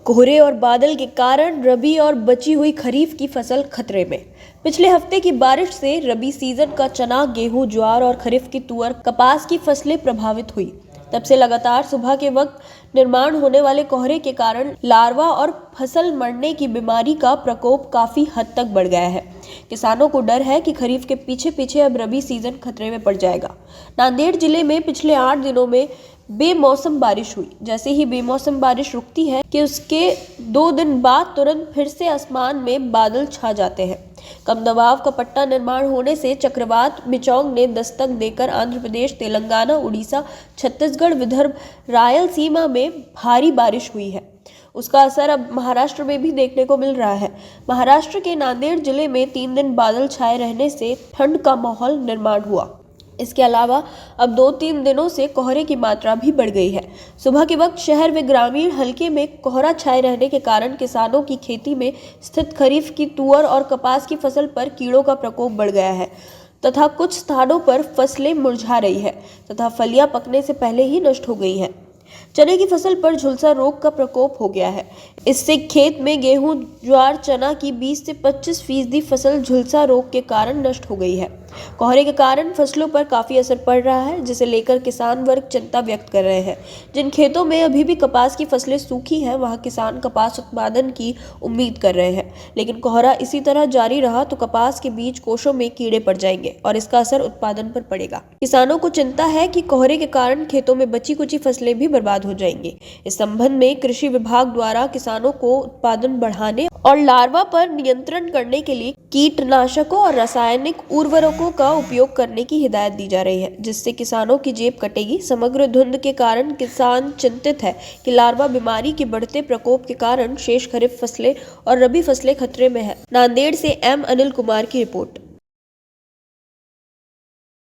कोहरे और बादल के कारण रबी और बची हुई खरीफ की फसल खतरे में। पिछले हफ्ते की बारिश से रबी सीजन का चना, गेहूं, ज्वार और खरीफ की तुअर, कपास की फसलें प्रभावित हुई। तब से लगातार सुबह के वक्त निर्माण होने वाले कोहरे के कारण लार्वा और फसल मरने की बीमारी का प्रकोप काफी हद तक बढ़ गया है। किसानों को डर है कि खरीफ के पीछे पीछे अब रबी सीजन खतरे में पड़ जाएगा। नांदेड़ जिले में पिछले 8 दिनों में बेमौसम बारिश हुई। जैसे ही बेमौसम बारिश रुकती है कि उसके 2 दिन बाद तुरंत फिर से आसमान में बादल छा जाते हैं। कम दबाव का पट्टा निर्माण होने से चक्रवात मिचौंग ने दस्तक देकर आंध्र प्रदेश, तेलंगाना, उड़ीसा, छत्तीसगढ़, विदर्भ, रायलसीमा में भारी बारिश हुई है। उसका असर अब महाराष्ट्र में भी देखने को मिल रहा है। महाराष्ट्र के नांदेड़ जिले में 3 दिन बादल छाए रहने से ठंड का माहौल निर्माण हुआ। इसके अलावा अब 2-3 दिनों से कोहरे की मात्रा भी बढ़ गई है। सुबह के वक्त शहर व ग्रामीण हल्के में कोहरा छाए रहने के कारण किसानों की खेती में स्थित खरीफ की तुअर और कपास की फसल पर कीड़ों का प्रकोप बढ़ गया है तथा कुछ स्थानों पर फसलें मुरझा रही है तथा फलियां पकने से पहले ही नष्ट हो गई हैं। चने की फसल पर झुलसा रोग का प्रकोप हो गया है। इससे खेत में गेहूं, ज्वार, चना की 20 से 25% फसल झुलसा रोग के कारण नष्ट हो गई है। कोहरे के कारण फसलों पर काफी असर पड़ रहा है, जिसे लेकर किसान वर्ग चिंता व्यक्त कर रहे हैं। जिन खेतों में अभी भी कपास की फसलें सूखी हैं, वहां किसान कपास उत्पादन की उम्मीद कर रहे हैं, लेकिन कोहरा इसी तरह जारी रहा तो कपास के बीज कोशों में कीड़े पड़ जाएंगे और इसका असर उत्पादन पर पड़ेगा। किसानों को चिंता है कि कोहरे के कारण खेतों में बची कुची फसलें भी बर्बाद हो जाएंगी। इस संबंध में कृषि विभाग द्वारा किसानों को उत्पादन बढ़ाने और लार्वा पर नियंत्रण करने के लिए कीटनाशकों और रासायनिक उर्वरकों का उपयोग करने की हिदायत दी जा रही है, जिससे किसानों की जेब कटेगी। समग्र धुंध के कारण किसान चिंतित है कि लार्वा बीमारी के बढ़ते प्रकोप के कारण शेष खरीफ फसलें और रबी फसलें खतरे में है। नांदेड़ से एम अनिल कुमार की रिपोर्ट।